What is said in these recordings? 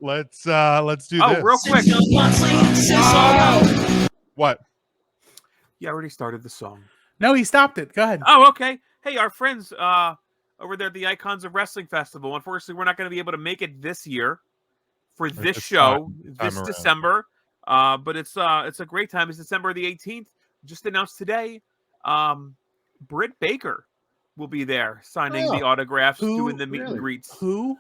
Let's do this. Real quick. What? You already started the song. No, he stopped it. Go ahead. Oh, okay. Hey, our friends over there at the Icons of Wrestling Festival. Unfortunately, we're not going to be able to make it this year for this show this December. But it's a great time. It's December the 18th. Just announced today. Britt Baker will be there signing the autographs, doing the meet and greets. Who?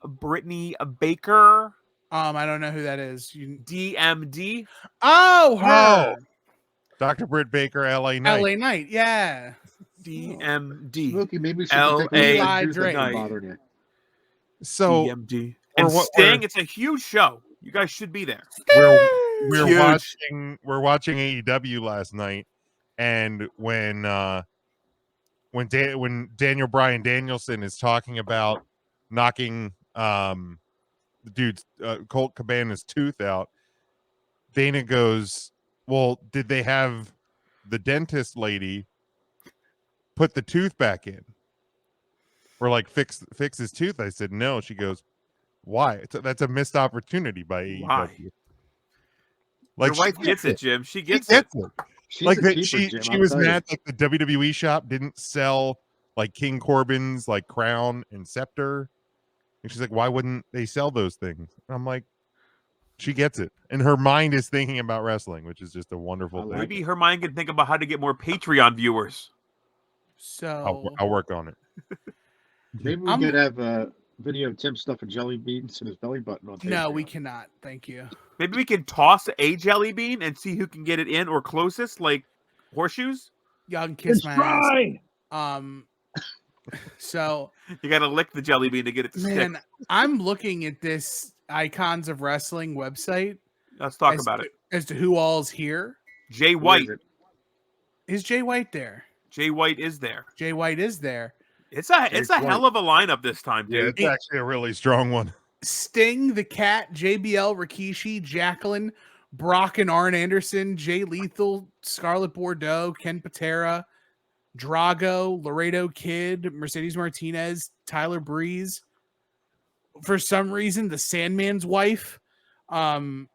Brittany Baker. I don't know who that is. DMD. Oh, her. Dr. Britt Baker, LA Knight. LA Knight, yeah. DMD. Smokey, maybe LA Knight. So DMD. And Sting, it's a huge show. You guys should be there. We're watching AEW last night, and when Bryan Danielson is talking about knocking the dude's Colt Cabana's tooth out, Dana goes, well, did they have the dentist lady put the tooth back in? Or like fix his tooth? I said, no. She goes, why? That's a missed opportunity by AEW. Why? Like, your wife gets it, Jim. She gets it. She's like that she was mad like the WWE shop didn't sell like King Corbin's like crown and scepter. And she's like, why wouldn't they sell those things? And I'm like, she gets it. And her mind is thinking about wrestling, which is just a wonderful thing. Maybe her mind can think about how to get more Patreon viewers. So I'll work on it. Maybe we could have a video of Tim stuffing jelly beans in his belly button on Patreon. No, we cannot. Thank you. Maybe we can toss a jelly bean and see who can get it in or closest, like horseshoes. Y'all can kiss my ass. So you got to lick the jelly bean to get it to stick. I'm looking at this Icons of Wrestling website. Let's talk about it. As to who all's here. Jay White. Is Jay White there? Jay White is there. Jay White is there. It's a hell of a lineup this time, dude. Yeah, it's actually a really strong one. Sting, the Cat, JBL, Rikishi, Jacqueline, Brock and Arn Anderson, Jay Lethal, Scarlett Bordeaux, Ken Patera, Drago, Laredo Kid, Mercedes Martinez, Tyler Breeze. For some reason, the Sandman's wife, Dr.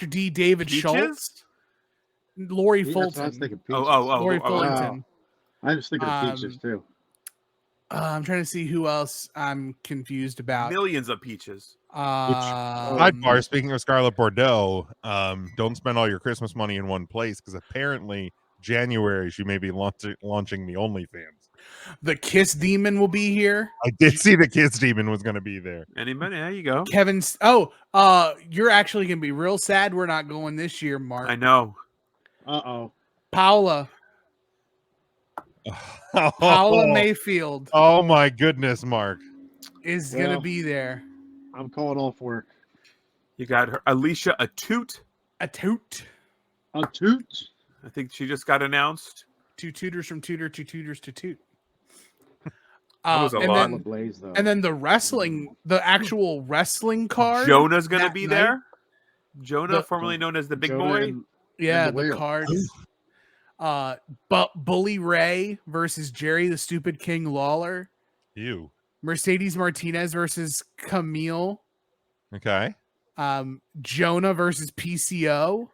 D. David Peaches? Schultz, Lori Fulton. Lori Fulton. I was thinking of Peaches too. I'm trying to see who else I'm confused about. Millions of peaches. Sidebar, speaking of Scarlett Bordeaux, don't spend all your Christmas money in one place because apparently January she may be launching the OnlyFans. The Kiss Demon will be here. I did see the Kiss Demon was going to be there. Anybody? There you go. Kevin's. You're actually going to be real sad we're not going this year, Mark. I know. Paula. Paula Mayfield. Oh my goodness, Mark is gonna be there. I'm calling off work. You got her, Alicia Atoot. A toot. I think she just got announced. 2 tutors from tutor, 2 tutors to toot. That was a lot. And then the actual wrestling card. Jonah's gonna be there. Jonah, formerly known as the Big Boy. Yeah, the card. But Bully Ray versus Jerry the Stupid King Lawler. You. Mercedes Martinez versus Camille. Okay. Jonah versus PCO.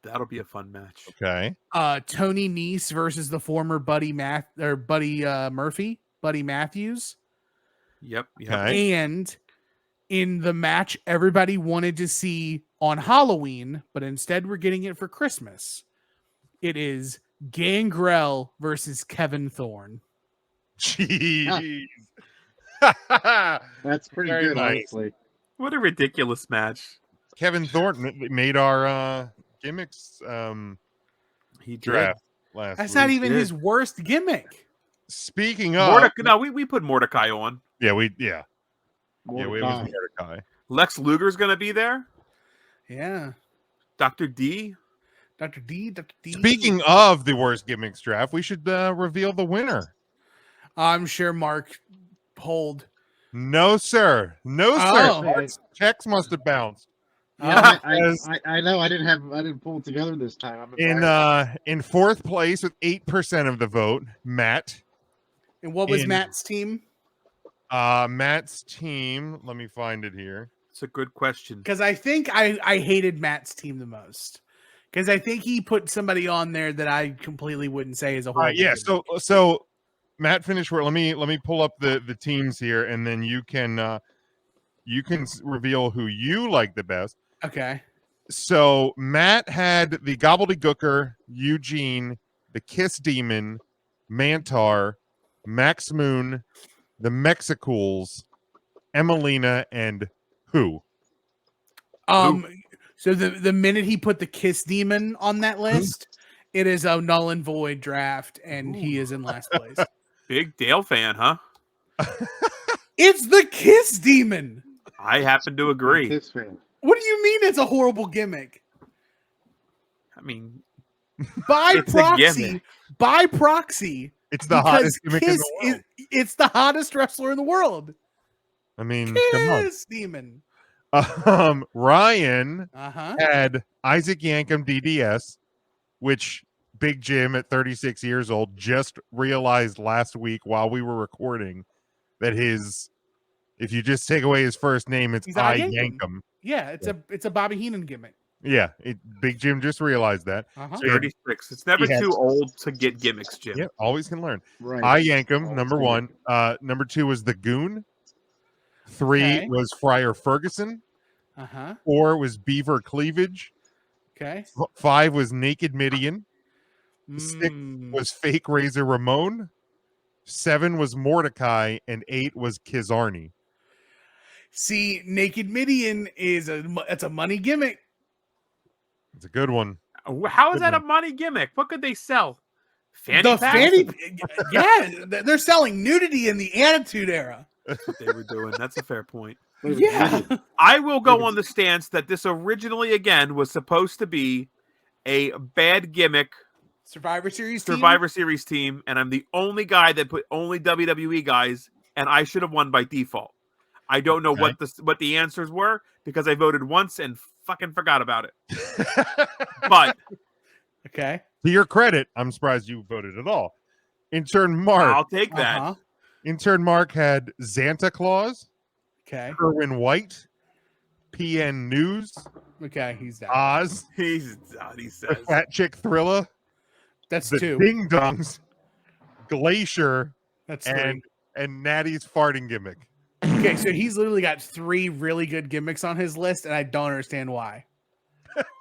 That'll be a fun match. Okay. Tony Nese versus the former Buddy Murphy, Buddy Matthews. Yep. Okay. And in the match everybody wanted to see on Halloween, but instead we're getting it for Christmas. It is Gangrel versus Kevin Thorne. Jeez. That's pretty good, nice. Honestly. What a ridiculous match. Kevin Thorne made our gimmicks he draft did. last That's week. not even his worst gimmick. Speaking of we put Mordecai on. We was Mordecai. Lex Luger's gonna be there. Yeah. Dr. D. Speaking of the worst gimmicks draft, we should reveal the winner. I'm sure Mark pulled. No, sir. Mark's checks must have bounced. Yeah, I know. I didn't pull it together this time. In fourth place with 8% of the vote, Matt. And what was Matt's team? Matt's team. Let me find it here. It's a good question. Because I think I hated Matt's team the most. Because I think he put somebody on there that I completely wouldn't say is a horrible. Yeah. So Matt, finish where. Let me pull up the teams here, and then you can reveal who you like the best. Okay. So Matt had the Gobbledygooker, Eugene, the Kiss Demon, Mantar, Max Moon, the Mexicools, Emelina, and who? So the minute he put the Kiss Demon on that list, it is a null and void draft, and he is in last place. Big Dale fan, huh? It's the Kiss Demon. I happen to agree. Kiss fan. What do you mean it's a horrible gimmick? I mean, By it's a proxy, gimmick. It's the hottest gimmick in Kiss the world. it's the hottest wrestler in the world. I mean, come on. Kiss Demon. Ryan Uh-huh. had Isaac Yankem DDS, which Big Jim at 36 years old just realized last week while we were recording that if you just take away his first name, it's He's I Yankem. Yankem. Yeah, it's a Bobby Heenan gimmick. Yeah, Big Jim just realized that. Uh-huh. So he had- 36. It's never He had- too old to get gimmicks, Jim. yeah, always can learn. Right. I Yankem, Oh, number it's one. Number two was the Goon. 3 Okay. was Friar Ferguson. Uh-huh. 4 was Beaver Cleavage. Okay. 5 was Naked Midian. 6 Mm. was Fake Razor Ramon. 7 was Mordecai, and 8 was Kizarni. See, Naked Midian that's a money gimmick. It's a good one. How is that a money gimmick? What could they sell? Fanny The packs? fanny, yeah, they're selling nudity in the Attitude Era. That's what they were doing. That's a fair point. Yeah. I will go on the stance that this originally, again, was supposed to be a bad gimmick Survivor Series team, and I'm the only guy that put only WWE guys, and I should have won by default. I don't know Okay. what the answers were because I voted once and fucking forgot about it. But Okay. To your credit, I'm surprised you voted at all. Intern Mark. I'll take that. Uh-huh. Intern Mark had Santa Claus, Okay. Kerwin White, PN News, Okay, he's down. Ah, Oz, he the says. Fat Chick Thriller, That's the 2. Ding Dongs, Glacier, That's 3. and Natty's farting gimmick. Okay, so he's literally got 3 really good gimmicks on his list, and I don't understand why.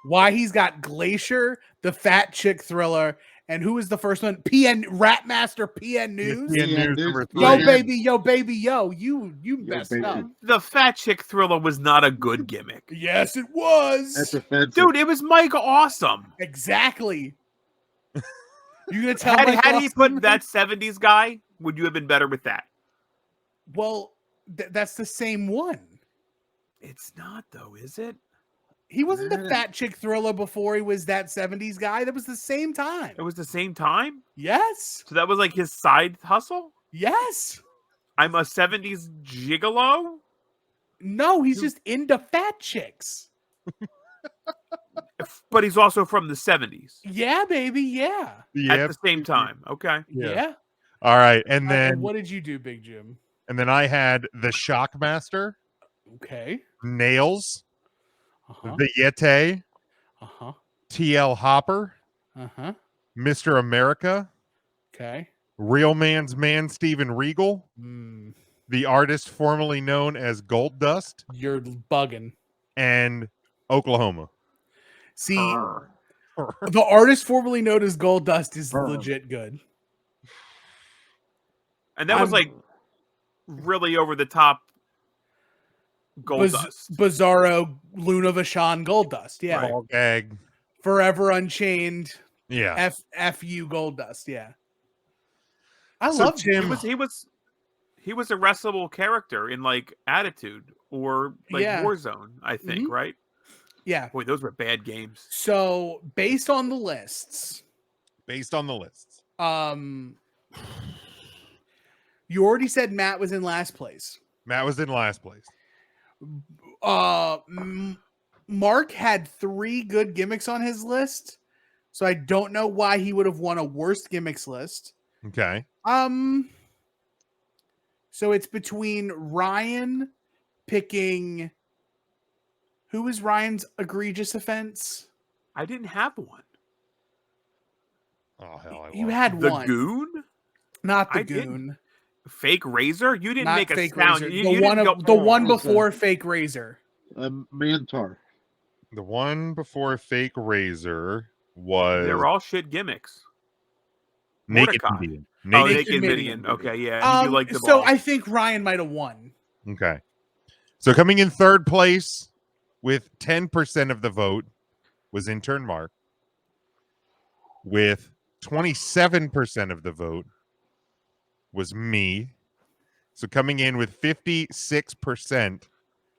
Why he's got Glacier, the Fat Chick Thriller, and who was the first one? Rapmaster PN News. PN Yeah, News there's number three. 3. Yo, baby, yo. You messed baby. up. The Fat Chick Thriller was not a good gimmick. Yes, it was. That's offensive. Dude, it was Mike Awesome. Exactly. You gonna tell Had Mike he Awesome put that 70s guy, would you have been better with that? Well, that's the same one. It's not, though, is it? He wasn't the Yeah. Fat Chick Thriller before he was that 70s guy. That was the same time. It was the same time? Yes. So that was like his side hustle? Yes. I'm a 70s gigolo? No, he's just into fat chicks. But he's also from the 70s. Yeah, baby. Yeah. At the same time. Okay. Yeah. All right, and then what did you do, Big Jim? I had the Shockmaster, Okay. Nails, Uh-huh. the Yeti, Uh-huh. TL Hopper, Uh-huh. Mr. America, Okay. Real Man's Man Steven Regal, Mm, the artist formerly known as Gold Dust, you're bugging. and Oklahoma. See, the artist formerly known as Gold Dust is legit good. And that was like really over the top Gold Dust. Bizarro Luna Vachon Gold Dust. Yeah. Right. Ball gag. Forever Unchained. Yeah. F.U. Gold Dust. Yeah. I So love Tim- He was a wrestleable character in like Attitude or like Yeah. Warzone, I think, Mhm. right? Yeah. Boy, those were bad games. So based on the lists, Based on the lists. you already said Matt was in last place. Matt was in last place. Mark had 3 good gimmicks on his list, so I don't know why he would have won a worst gimmicks list. Okay. So it's between Ryan picking Who was Ryan's egregious offense? I didn't have one. Oh hell, I You was. had The one. Goon? Not the I Goon. didn't. Fake Razor? You didn't Not make a fake sound. Razor. You The didn't go, the one "Oh." before Fake Razor. Mantar. The one before Fake Razor was They're all shit gimmicks. Naked Mordecai. Indian. Oh, Naked. Naked Midian. Midian. Okay, yeah. You like the So balls. I think Ryan might have won. Okay. So coming in third place with 10% of the vote was intern Mark. With 27% of the vote was me. So coming in with 56%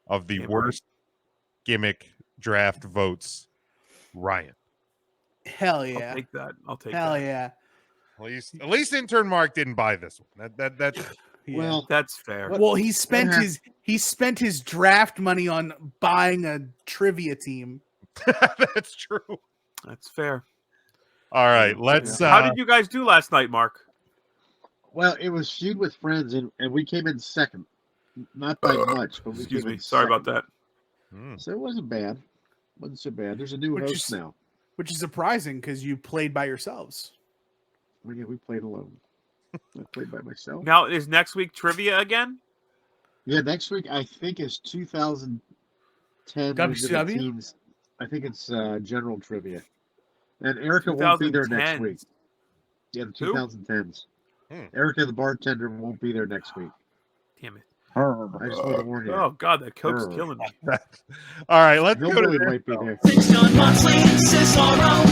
of the Damn worst gimmick draft votes, Ryan. Hell I'll yeah. take that. I'll take Hell that. yeah. At least intern Mark didn't buy this one. That's Yeah. Well, That's fair. Well, he spent his draft money on buying a trivia team. that's true. That's fair. All right, let's. How did you guys do last night, Mark? Well, it was Feud with Friends, and we came in second. Not by much, but we Excuse came me. in Sorry about second. that. So it wasn't bad. Wasn't so bad. There's a new host now. Which is surprising because you played by yourselves. Well, yeah, we played alone. I played by myself. Now, is next week trivia again? Yeah, next week I think is 2010 WCW? teams. I think it's general trivia. And Erica won't be there next 2010s. week. Yeah, the Who? 2010s. Erica, the bartender, won't be there next week. Damn it. I just want to warn you. Oh, God, that Coke's killing me. All right, let's go to Hillbilly this. might be there. John Moxley, Cesaro,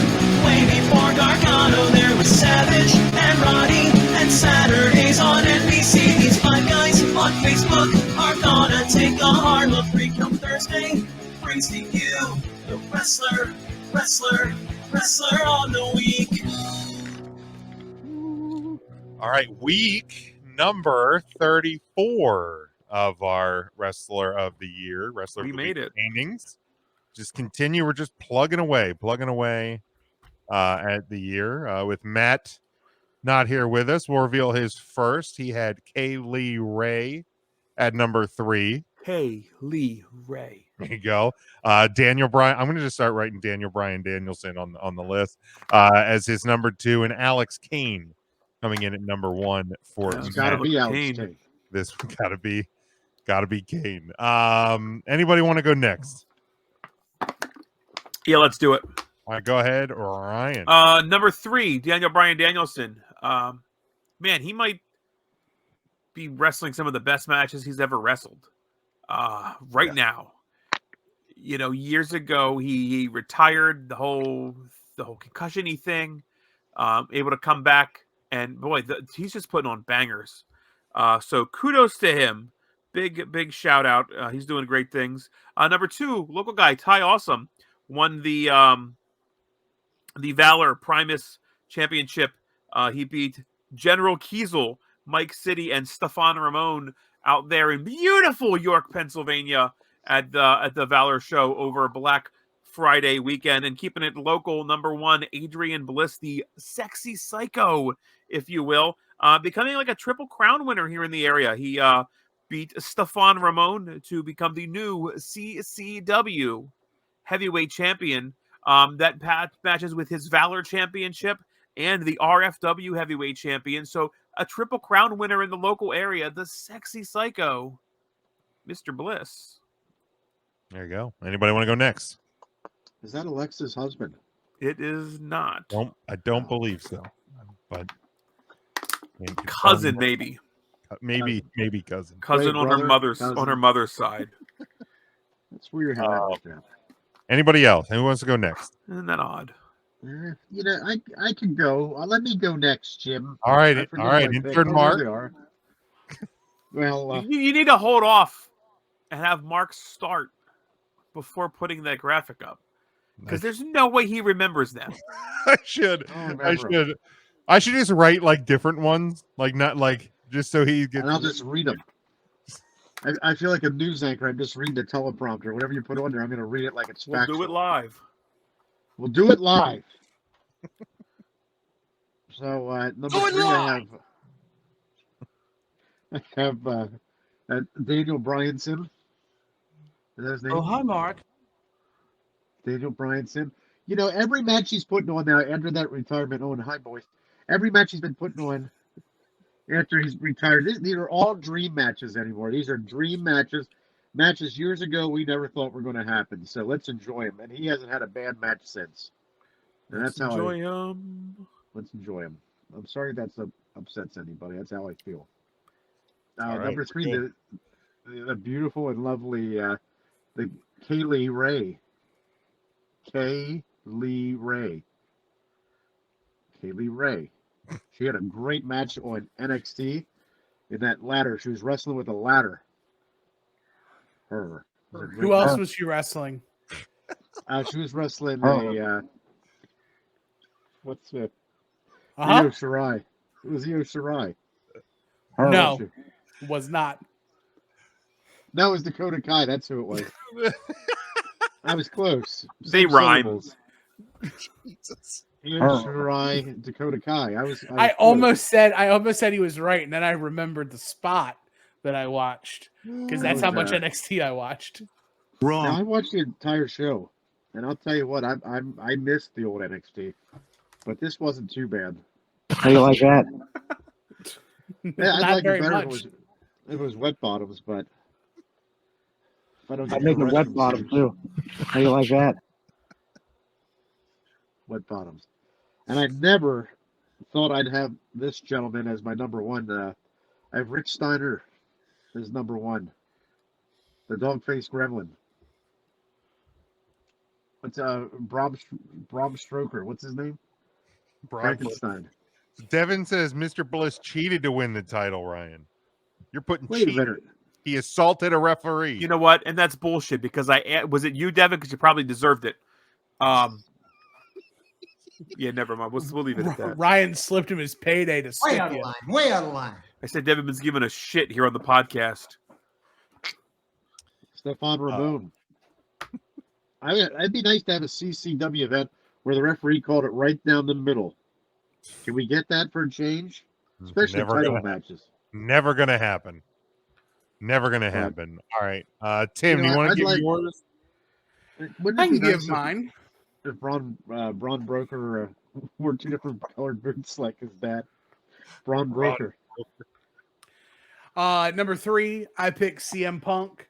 way before Gargano, there was Savage and Roddy, and Saturdays on NBC. These five guys on Facebook are gonna take a hard look. Free come Thursday brings to you the wrestler on the week. All right, week number 34 of our Wrestler of the Year. Wrestler We of the made Week it. standings. Just continue. We're just plugging away at the year. With Matt not here with us, we'll reveal his first. He had Kay Lee Ray at number 3. Hey, Lee Ray. There you go. Daniel Bryan. I'm going to just start writing Daniel Bryan Danielson on the list as his number 2, and Alex Kane coming in at number 1 for Yeah, It's got to Matt. be Alex Kane. Kane. This gotta be Kane. Anybody want to go next? Yeah, let's do it. All right, go ahead, Ryan. Number 3, Daniel Bryan Danielson. Man, he might be wrestling some of the best matches he's ever wrestled. Right now. You know, years ago he retired, the whole concussion-y thing, able to come back, and boy, he's just putting on bangers. So kudos to him. Big shout out. He's doing great things. Number 2, local guy Ty Awesome won the Valor Primus Championship. He beat General Kiesel, Mike City, and Stefan Ramon out there in beautiful York, Pennsylvania at the Valor show over Black Friday weekend. And keeping it local, number 1, Adrian Bliss, the sexy psycho, if you will, becoming like a Triple Crown winner here in the area. He beat Stefan Ramon to become the new CCW heavyweight champion. That matches with his Valor Championship and the RFW heavyweight champion. So a Triple Crown winner in the local area, the sexy psycho, Mr. Bliss. There you go. Anybody want to go next? Is that Alexa's husband? It is not. I don't believe so. But Cousin, maybe. Maybe cousin. Cousin Wait, on brother, her mother's cousin. on her mother's side. That's where you're headed. Anybody else? Who wants to go next? Isn't that odd? You know, I can go. Let me go next, Jim. All right, I forget all right. my pick. Intern Oh, Mark. there they are. Well, You need to hold off and have Mark start before putting that graphic up, because there's no way he remembers them. I should. I should just write like different ones, like not like just so he gets. and I'll just read them. I feel like a news anchor. I'm just reading the teleprompter. Whatever you put on there, I'm going to read it like it's We'll factual. do it live. We'll do it live. So number 3, I have Daniel Bryanson. Is that his name? Oh, hi, Mark. Daniel Bryanson. You know, every match he's putting on now after that retirement. Oh, and hi, boys. Every match he's been putting on after he's retired. These are all dream matches anymore. These are dream matches. Matches years ago we never thought were going to happen. So let's enjoy him. And he hasn't had a bad match since. And Let's enjoy him. Let's enjoy him. I'm sorry that's upsets anybody. That's how I feel. All right, Number 3, the beautiful and lovely the Kaylee Ray. Kaylee Ray. She had a great match on NXT in that ladder. She was wrestling with a ladder. Who else was she wrestling? She was wrestling a what's it? Uh-huh. Io Shirai. It was Io Shirai. No, was not. No, it was Dakota Kai. That's who it was. I was close. They Same rhyme. syllables. Jesus. Io Shirai, Dakota Kai. I was I almost said he was right, and then I remembered the spot that I watched because that's how much NXT I watched. Wrong. Now, I watched the entire show, and I'll tell you what, I missed the old NXT, but this wasn't too bad. How you like that? Yeah, I'd Not like very it better much. if it was wet bottoms, but if I don't I get make the a wet wrestling bottom scene, too. How you like that? wet bottoms. And I never thought I'd have this gentleman as my number one. I have Rich Steiner as number 1. The dog-faced gremlin. What's Bram Stroker? What's his name? Frankenstein. Devin says Mr. Bliss cheated to win the title, Ryan. You're putting Wait a cheat. minute. He assaulted a referee. You know what? And that's bullshit because was it you, Devin? Because you probably deserved it. Yeah, never mind. We'll leave it at that. Ryan slipped him his payday to stick Way out of you. line. Way out of line. I said Devin's giving us shit here on the podcast. Stefan Ramon. It'd be nice to have a CCW event where the referee called it right down the middle. Can we get that for a change? Especially title matches. Never going to happen. Never going to happen. All right. Tim, you want to give yours? Wouldn't I it be can give nice mine. if Braun Broker wore 2 different colored boots like his dad? Braun Broker. Number 3, I picked CM Punk.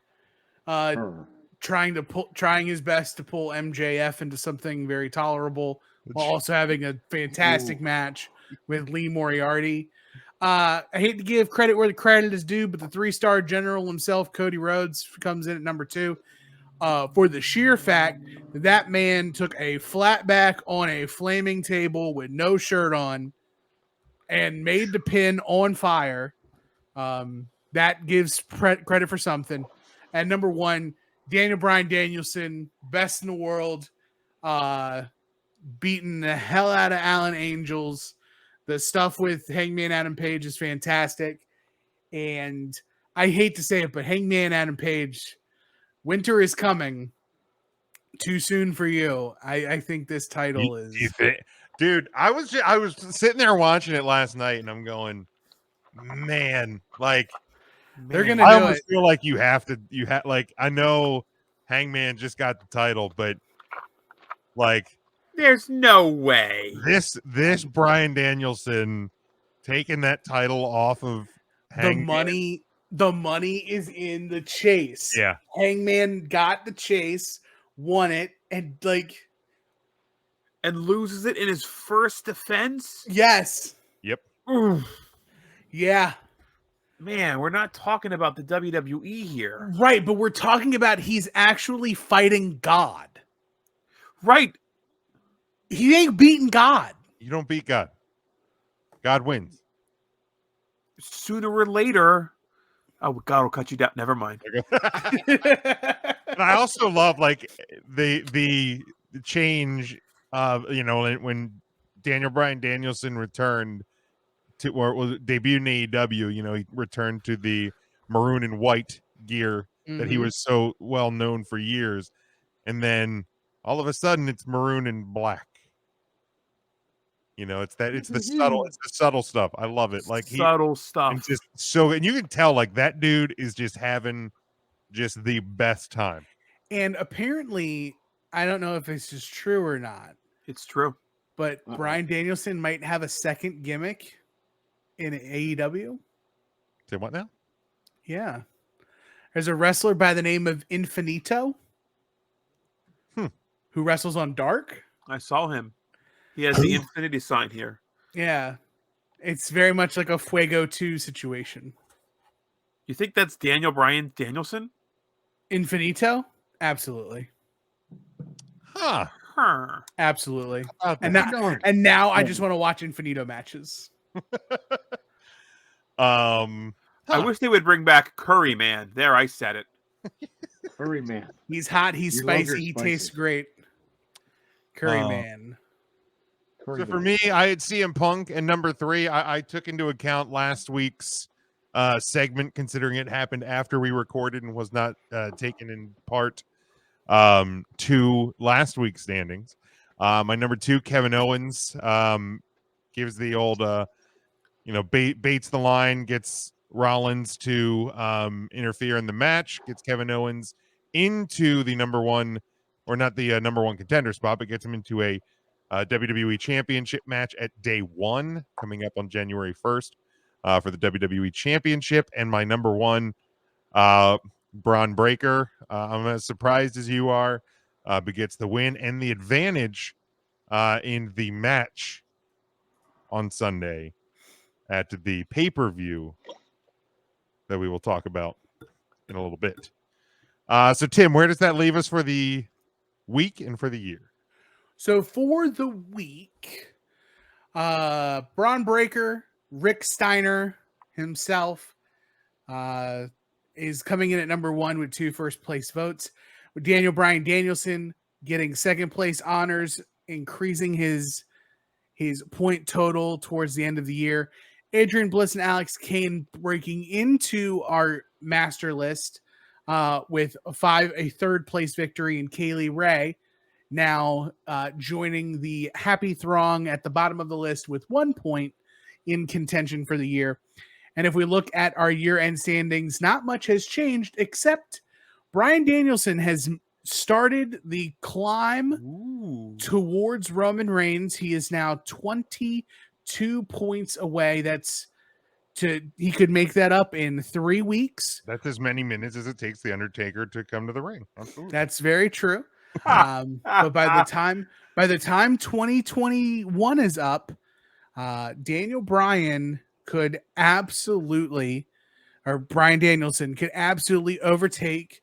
Trying his best to pull MJF into something very tolerable while also having a fantastic match with Lee Moriarty. I hate to give credit where the credit is due, but the 3-star general himself, Cody Rhodes, comes in at number 2 for the sheer fact that man took a flat back on a flaming table with no shirt on and made the pin on fire. That gives credit for something. And number 1, Bryan Danielson, best in the world, beating the hell out of Alan Angels. The stuff with Hangman Adam Page is fantastic. And I hate to say it, but Hangman Adam Page, winter is coming. Too soon for you. I think this title is... Dude, I was sitting there watching it last night, and I'm going, man, like... They're gonna I do almost it. feel like you have like, I know Hangman just got the title, but like There's no way. this Bryan Danielson taking that title off of Hangman. The money is in the chase. Yeah. Hangman got the chase, won it, and loses it in his first defense? yes. Yep. Oof. Yeah. Man, we're not talking about the WWE here. Right, but we're talking about he's actually fighting God. Right. He ain't beating God. You don't beat God. God wins. Sooner or later, God will cut you down. Never mind. And I also love like the change of, when Bryan Danielson returned to, or was debuted in AEW, he returned to the maroon and white gear that he was so well known for years, and then all of a sudden it's maroon and black. It's the subtle stuff. I love it. Like subtle stuff. It's just so, and you can tell like that dude is just having just the best time. And apparently I don't know if this is true or not, It's true. but Bryan Danielson might have a second gimmick in AEW. Say what now? Yeah. There's a wrestler by the name of Infinito who wrestles on Dark. I saw him. He has the infinity sign here. Yeah. It's very much like a Fuego 2 situation. You think that's Daniel Bryan Danielson? Infinito? Absolutely. Huh. Huh. Absolutely. And And now I just want to watch Infinito matches. I wish they would bring back Curry Man. There, I said it. Curry Man. He's hot, he's You love your spicy, he spices. tastes great. Curry Man. Curry So for Man. me, I had CM Punk, and number 3, I took into account last week's segment, considering it happened after we recorded and was not taken in part to last week's standings. My number 2, Kevin Owens, gives the old, baits the line, gets Rollins to interfere in the match, gets Kevin Owens into the number 1, or not the number 1 contender spot, but gets him into a WWE Championship match at day 1, coming up on January 1st for the WWE Championship. And my number 1, Braun Breaker, I'm as surprised as you are, but gets the win and the advantage in the match on Sunday at the pay-per-view that we will talk about in a little bit. So Tim, where does that leave us for the week and for the year? So for the week, Braun Breaker, Rick Steiner himself, is coming in at number 1 with 2 first place votes. With Daniel Bryan Danielson getting second place honors, increasing his point total towards the end of the year. Adrian Bliss and Alex Kane breaking into our master list with a third place victory in Kaylee Ray, now joining the happy throng at the bottom of the list with 1 point in contention for the year. And if we look at our year-end standings, not much has changed, except Bryan Danielson has started the climb towards Roman Reigns. He is now 22 points away. He could make that up in 3 weeks. That's as many minutes as it takes the Undertaker to come to the ring. Absolutely. That's very true. But by the time 2021 is up, Daniel Bryan could absolutely, or Bryan Danielson could absolutely overtake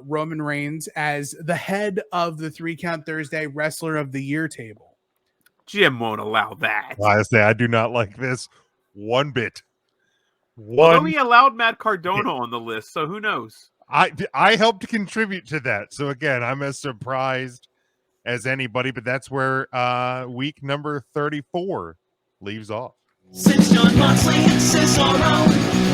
Roman Reigns as the head of the 3 Count Thursday Wrestler of the Year table. Jim won't allow that. Honestly, I do not like this one bit. Although he allowed Matt Cardona on the list, so who knows? I helped to contribute to that. So again, I'm as surprised as anybody, but that's where week number 34 leaves off. Since John Moxley and Cesaro,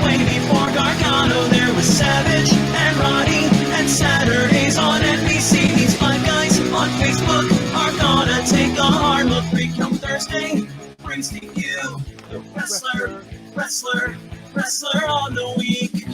way before Gargano, there was Savage and Roddy, and Saturdays on NBC. These 5 guys on Facebook are gonna take a hard look. 3 Count Thursday brings to you the wrestler on the week.